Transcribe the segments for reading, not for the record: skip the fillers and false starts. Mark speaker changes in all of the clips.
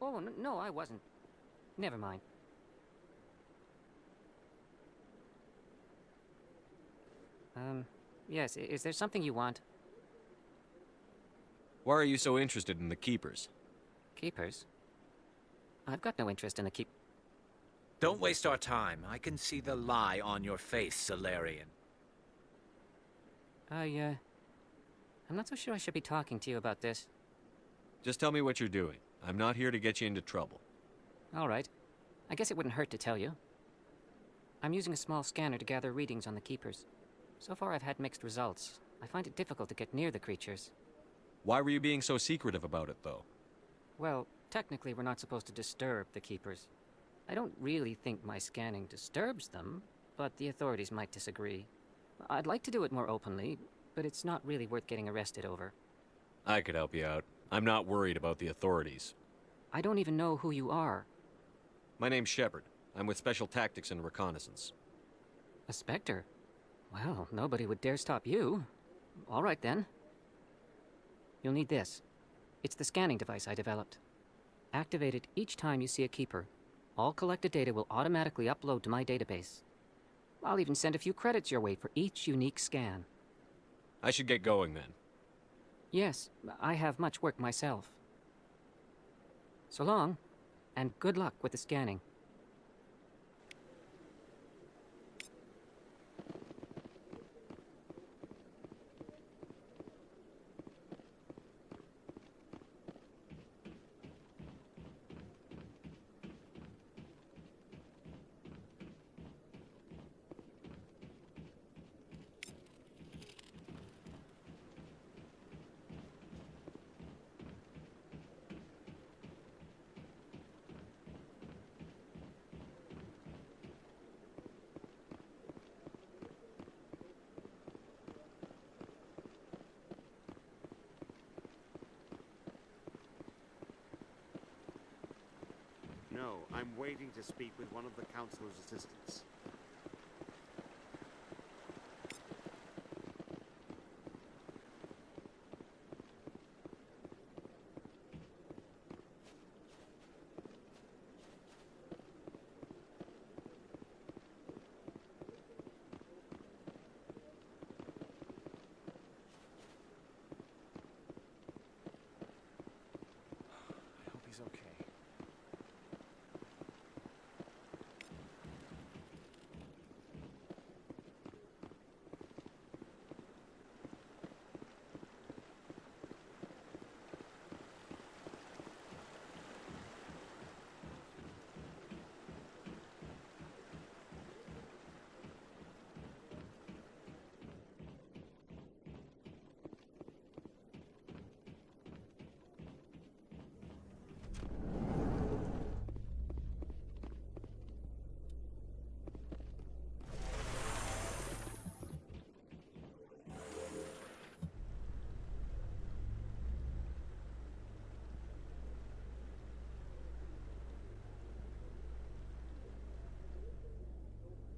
Speaker 1: Oh, no, I wasn't. Never mind. Yes, is there something you want?
Speaker 2: Why are you so interested in the Keepers?
Speaker 1: Keepers? I've got no interest in the keep...
Speaker 3: Don't waste our time. I can see the lie on your face, Solarian.
Speaker 1: I'm not so sure I should be talking to you about this.
Speaker 2: Just tell me what you're doing. I'm not here to get you into trouble.
Speaker 1: All right. I guess it wouldn't hurt to tell you. I'm using a small scanner to gather readings on the Keepers. So far I've had mixed results. I find it difficult to get near the creatures.
Speaker 2: Why were you being so secretive about it, though?
Speaker 1: Well, technically we're not supposed to disturb the Keepers. I don't really think my scanning disturbs them, but the authorities might disagree. I'd like to do it more openly, but it's not really worth getting arrested over.
Speaker 2: I could help you out. I'm not worried about the authorities.
Speaker 1: I don't even know who you are.
Speaker 2: My name's Shepard. I'm with Special Tactics and Reconnaissance.
Speaker 1: A Spectre? Well, nobody would dare stop you. All right, then. You'll need this. It's the scanning device I developed. Activate it each time you see a Keeper. All collected data will automatically upload to my database. I'll even send a few credits your way for each unique scan.
Speaker 2: I should get going, then.
Speaker 1: Yes, I have much work myself. So long, and good luck with the scanning.
Speaker 4: No, I'm waiting to speak with one of the Councilor's assistants.
Speaker 5: I hope he's okay.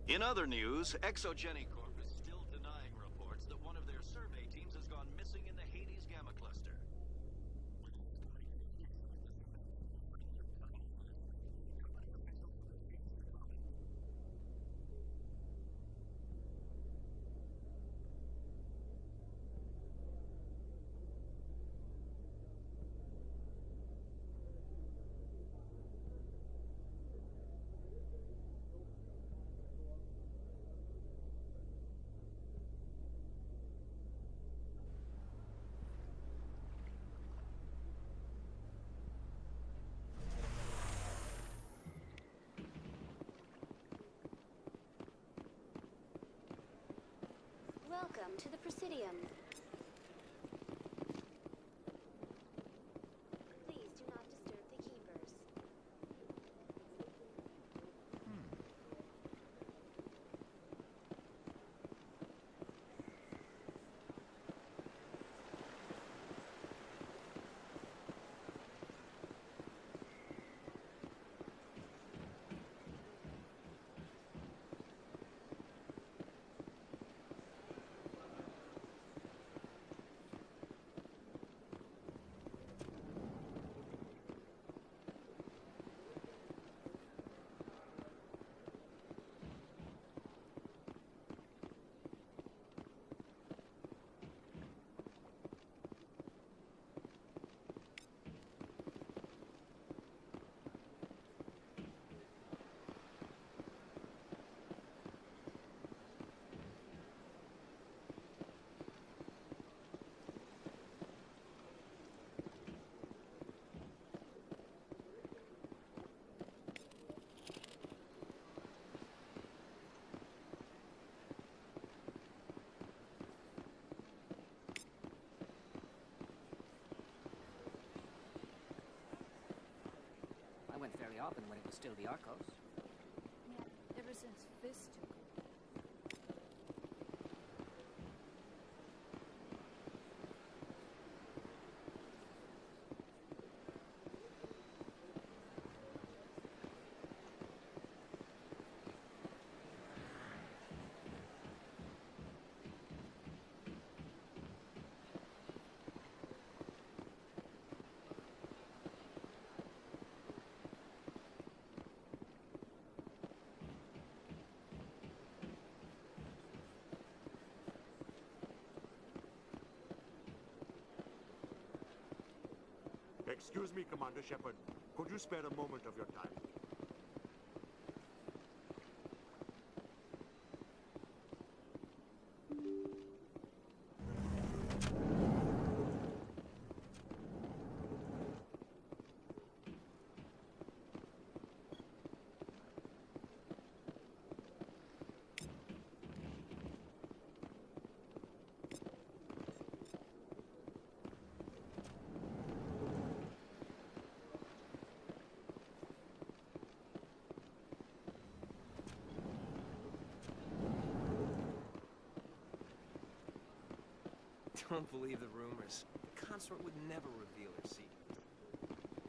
Speaker 6: In other news, Exogeny Corp is still denying reports that one of their survey teams has gone missing in the Hades Gamma Cluster.
Speaker 7: Welcome to the Presidium. Please do not disturb the Keepers.
Speaker 1: still the Arcos.
Speaker 5: Yeah, ever since Fist took over.
Speaker 4: Excuse me, Commander Shepard. Could you spare a moment of your time?
Speaker 8: Don't believe the rumors. The consort would never reveal her secret.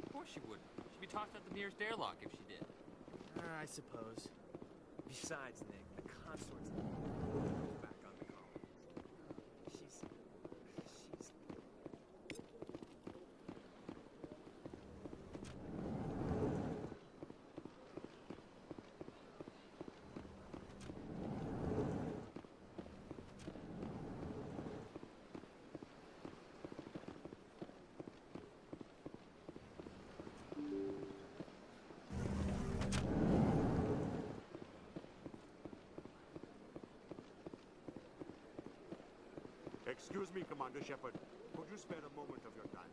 Speaker 9: Of course she wouldn't. She'd be tossed out the nearest airlock if she did.
Speaker 8: I suppose. Besides, Nick, the consort's back on the colony. She's...
Speaker 4: Excuse me, Commander Shepard. Could you spare a moment of your time?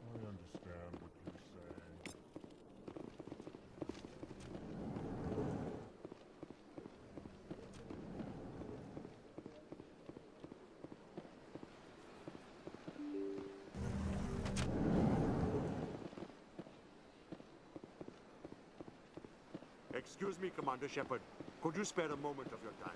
Speaker 10: I understand what you're saying.
Speaker 4: Excuse me, Commander Shepard. Could you spare a moment of your time?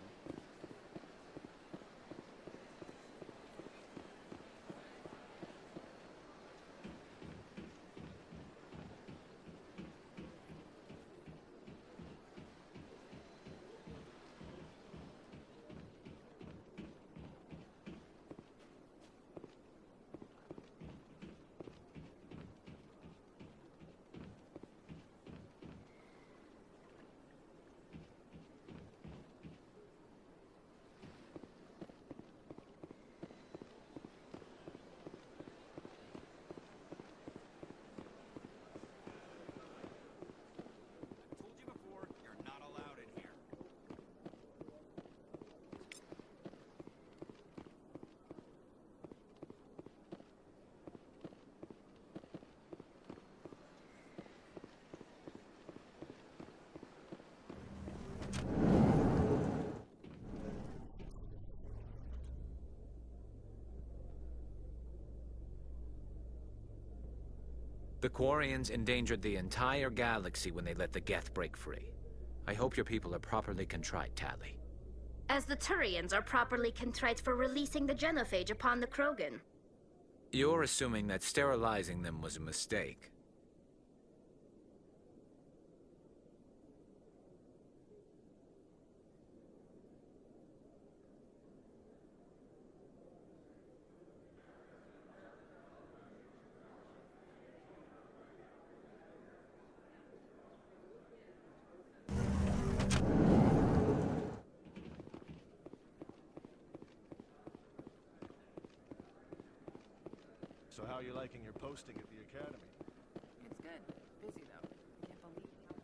Speaker 6: Told you before, you're not allowed in here.
Speaker 3: The Quarians endangered the entire galaxy when they let the Geth break free. I hope your people are properly contrite, Tali.
Speaker 11: As the Turians are properly contrite for releasing the genophage upon the Krogan.
Speaker 3: You're assuming that sterilizing them was a mistake.
Speaker 10: So how are you liking your posting at the academy?
Speaker 5: It's good. Busy though. Can't believe how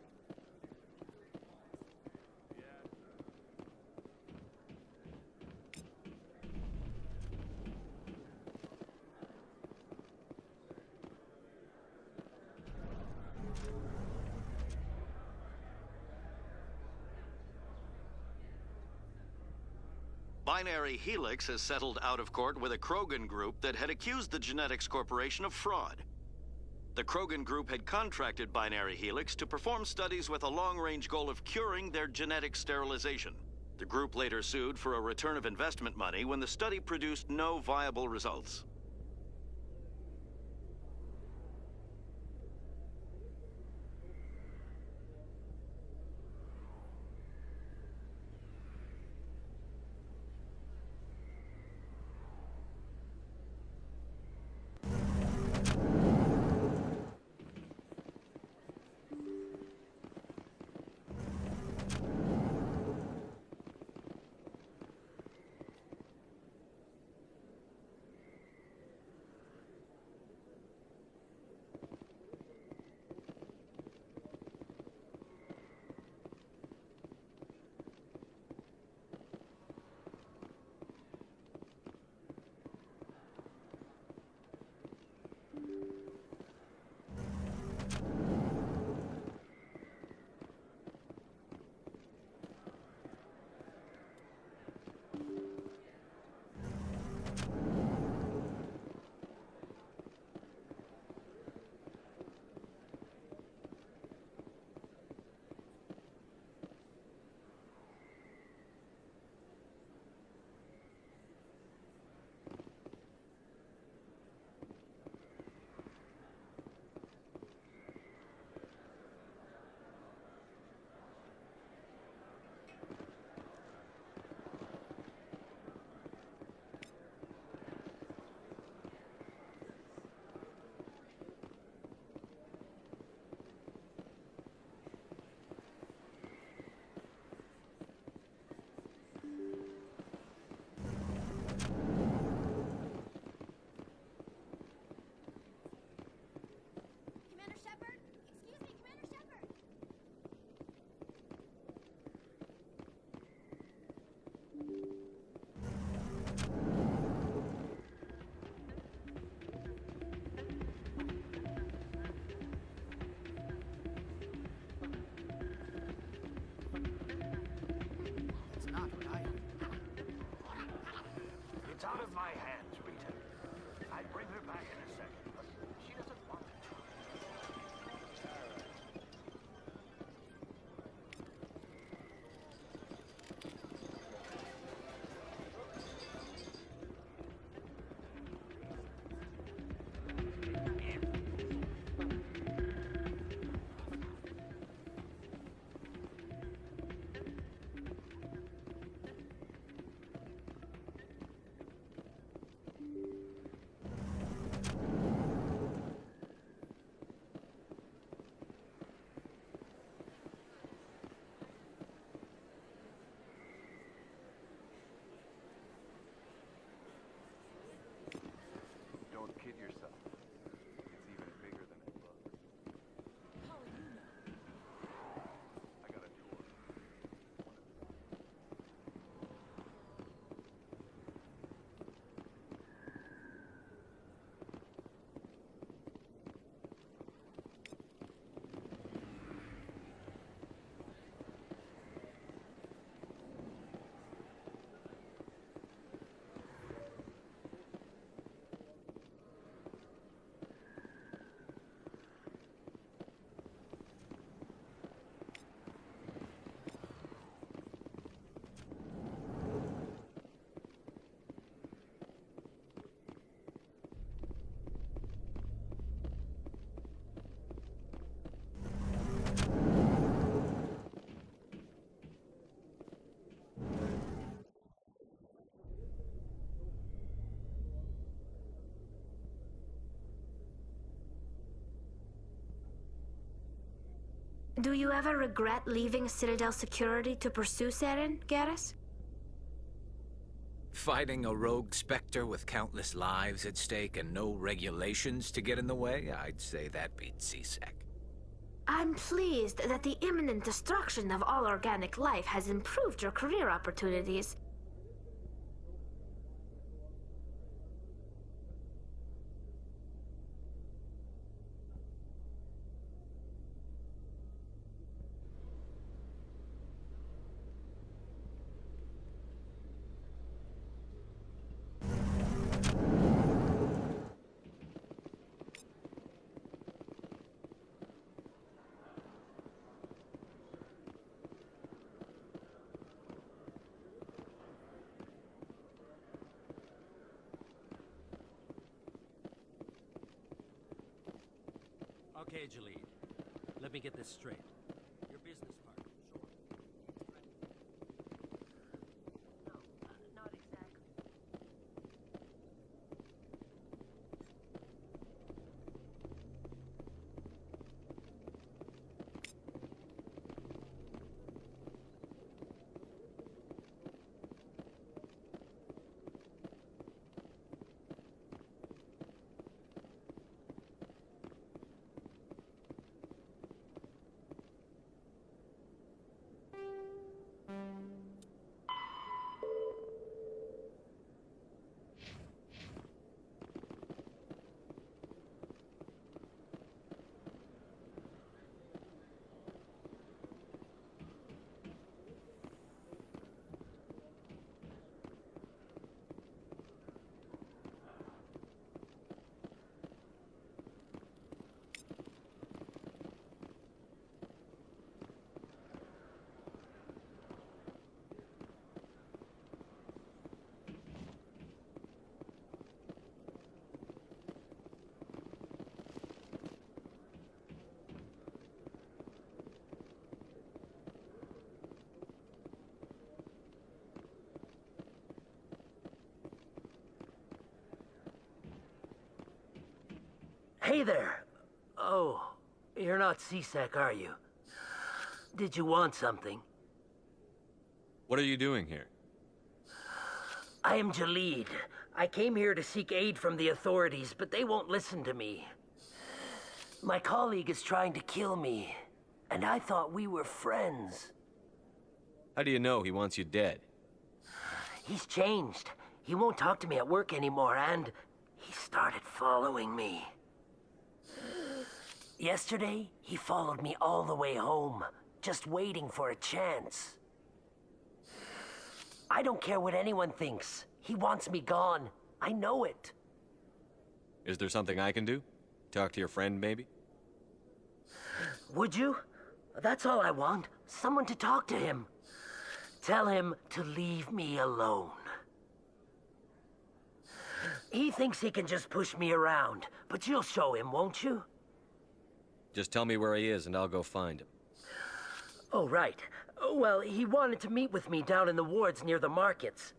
Speaker 6: Binary Helix has settled out of court with a Krogan group that had accused the Genetics Corporation of fraud. The Krogan group had contracted Binary Helix to perform studies with a long-range goal of curing their genetic sterilization. The group later sued for a return of investment money when the study produced no viable results.
Speaker 7: Commander Shepard? Excuse me, Commander Shepard!
Speaker 8: That's not what I...
Speaker 12: It's out of my hands, Rita. I'd bring her back in a second, but she doesn't want to talk.
Speaker 10: Don't kid yourself. It's even bigger than it looks.
Speaker 5: How will you know?
Speaker 10: I got a tour.
Speaker 11: Do you ever regret leaving Citadel security to pursue Saren, Garrus?
Speaker 3: Fighting a rogue Spectre with countless lives at stake and no regulations to get in the way? I'd say that beats CSEC.
Speaker 11: I'm pleased that the imminent destruction of all organic life has improved your career opportunities.
Speaker 13: Okay, Jalid. Let me get this straight. Your business partner, sure.
Speaker 11: No, not exactly.
Speaker 14: Hey there! Oh, you're not CSEC, are you? Did you want something?
Speaker 2: What are you doing here?
Speaker 14: I am Jalid. I came here to seek aid from the authorities, but they won't listen to me. My colleague is trying to kill me, and I thought we were friends.
Speaker 2: How do you know he wants you dead?
Speaker 14: He's changed. He won't talk to me at work anymore, and he started following me. Yesterday, he followed me all the way home, just waiting for a chance. I don't care what anyone thinks. He wants me gone. I know it.
Speaker 2: Is there something I can do? Talk to your friend, maybe?
Speaker 14: Would you? That's all I want. Someone to talk to him. Tell him to leave me alone. He thinks he can just push me around, but you'll show him, won't you?
Speaker 2: Just tell me where he is and I'll go find him.
Speaker 14: Oh, right. Well, he wanted to meet with me down in the wards near the markets.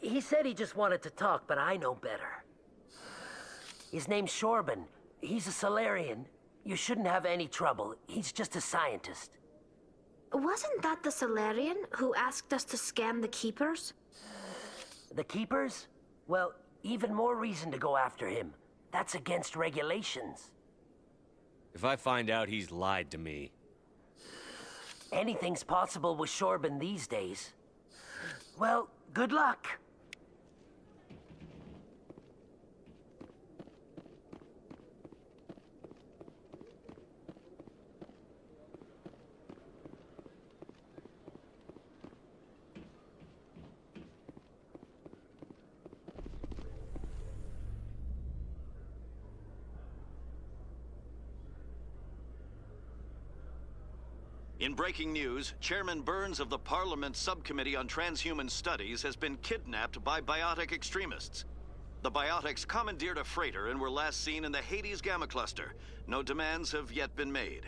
Speaker 14: He said he just wanted to talk, but I know better. His name's Shorban. He's a Solarian. You shouldn't have any trouble. He's just a scientist.
Speaker 11: Wasn't that the Solarian who asked us to scan the Keepers?
Speaker 14: The Keepers? Well, even more reason to go after him. That's against regulations.
Speaker 2: If I find out he's lied to me...
Speaker 14: Anything's possible with Shorban these days. Well, good luck.
Speaker 6: In breaking news, Chairman Burns of the Parliament Subcommittee on Transhuman Studies has been kidnapped by biotic extremists. The biotics commandeered a freighter and were last seen in the Hades Gamma Cluster. No demands have yet been made.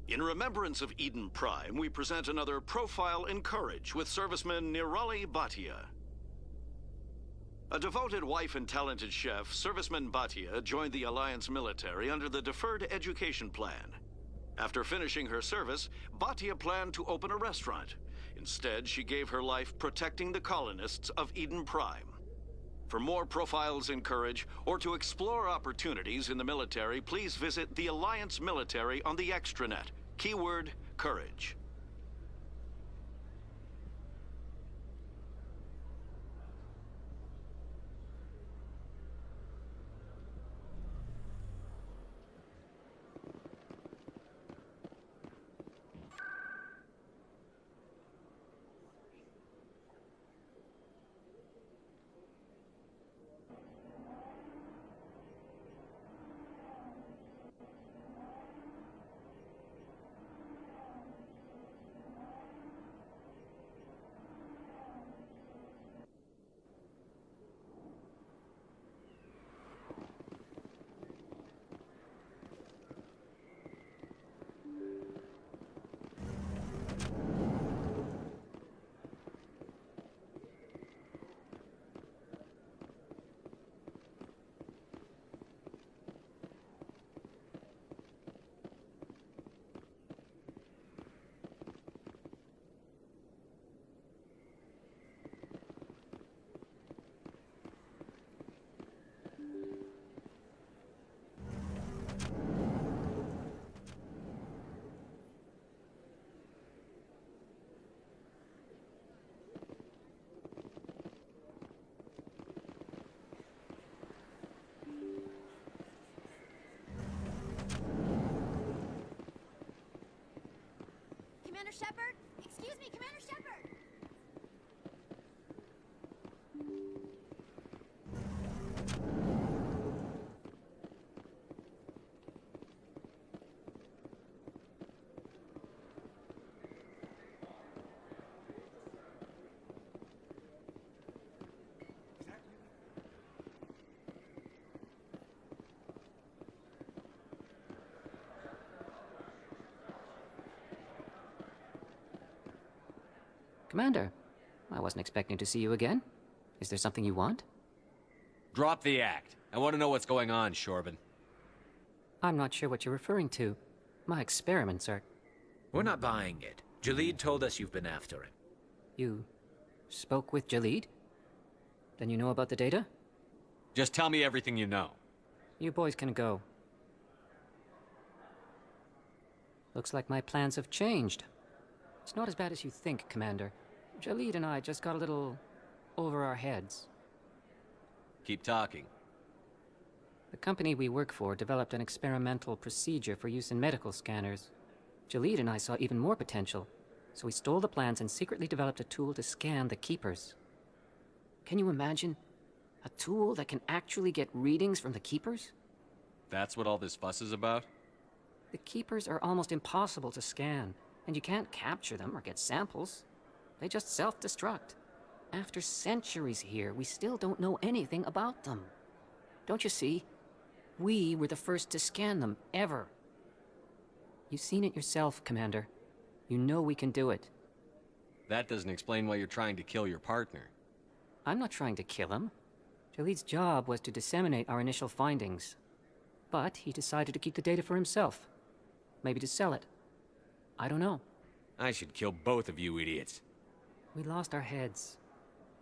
Speaker 6: In remembrance of Eden Prime, we present another Profile in Courage with serviceman Nirali Bhatia. A devoted wife and talented chef, Serviceman Bhatia joined the Alliance military under the Deferred Education Plan. After finishing her service, Bhatia planned to open a restaurant. Instead, she gave her life protecting the colonists of Eden Prime. For more profiles in courage, or to explore opportunities in the military, please visit the Alliance Military on the extranet. Keyword, courage.
Speaker 7: Commander Shepard? Excuse me, Commander Shepard!
Speaker 1: Commander, I wasn't expecting to see you again. Is there something you want?
Speaker 2: Drop the act. I want to know what's going on, Shorban.
Speaker 1: I'm not sure what you're referring to. My experiments are...
Speaker 3: We're not buying it. Jalid told us you've been after him.
Speaker 1: You spoke with Jalid? Then you know about the data?
Speaker 2: Just tell me everything you know.
Speaker 1: You boys can go. Looks like my plans have changed. It's not as bad as you think, Commander. Jalid and I just got a little over our heads.
Speaker 2: Keep talking.
Speaker 1: The company we work for developed an experimental procedure for use in medical scanners. Jalid and I saw even more potential, so we stole the plans and secretly developed a tool to scan the Keepers. Can you imagine? A tool that can actually get readings from the Keepers?
Speaker 2: That's what all this fuss is about?
Speaker 1: The Keepers are almost impossible to scan, and you can't capture them or get samples. They just self-destruct. After centuries here, we still don't know anything about them. Don't you see? We were the first to scan them, ever. You've seen it yourself, Commander. You know we can do it.
Speaker 2: That doesn't explain why you're trying to kill your partner.
Speaker 1: I'm not trying to kill him. Jalid's job was to disseminate our initial findings. But he decided to keep the data for himself. Maybe to sell it. I don't know.
Speaker 2: I should kill both of you idiots.
Speaker 1: We lost our heads.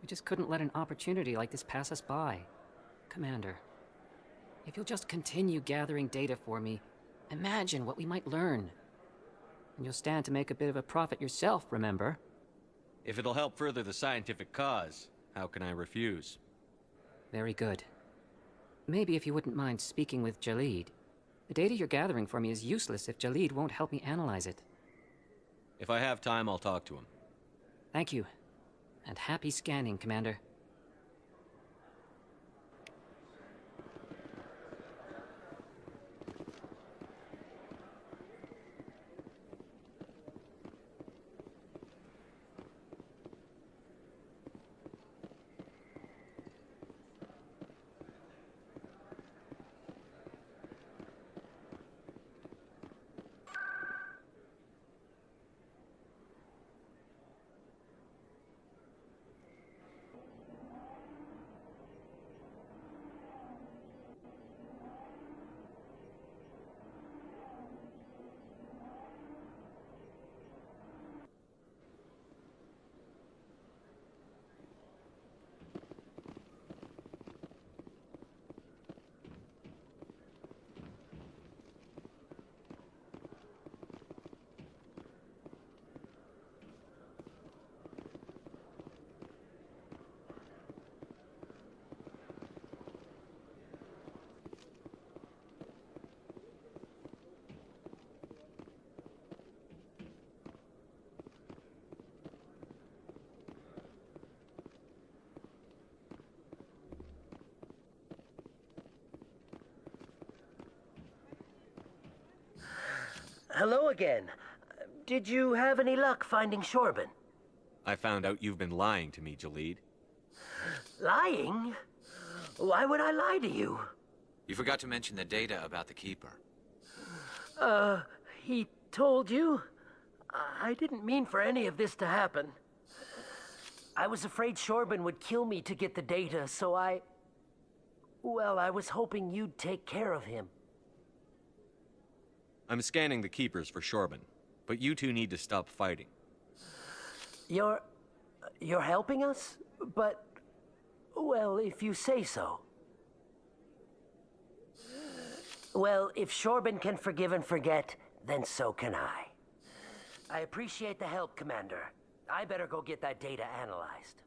Speaker 1: We just couldn't let an opportunity like this pass us by. Commander, if you'll just continue gathering data for me, imagine what we might learn. And you'll stand to make a bit of a profit yourself, remember?
Speaker 2: If it'll help further the scientific cause, how can I refuse?
Speaker 1: Very good. Maybe if you wouldn't mind speaking with Jalid. The data you're gathering for me is useless if Jalid won't help me analyze it.
Speaker 2: If I have time, I'll talk to him.
Speaker 1: Thank you. And happy scanning, Commander.
Speaker 14: Hello again. Did you have any luck finding Shorban?
Speaker 2: I found out you've been lying to me, Jalid.
Speaker 14: Lying? Why would I lie to you?
Speaker 3: You forgot to mention the data about the Keeper.
Speaker 14: He told you? I didn't mean for any of this to happen. I was afraid Shorban would kill me to get the data, so well, I was hoping you'd take care of him.
Speaker 2: I'm scanning the Keepers for Shorban, but you two need to stop fighting.
Speaker 14: You're helping us? But, well, if you say so. Well, if Shorban can forgive and forget, then so can I. I appreciate the help, Commander. I better go get that data analyzed.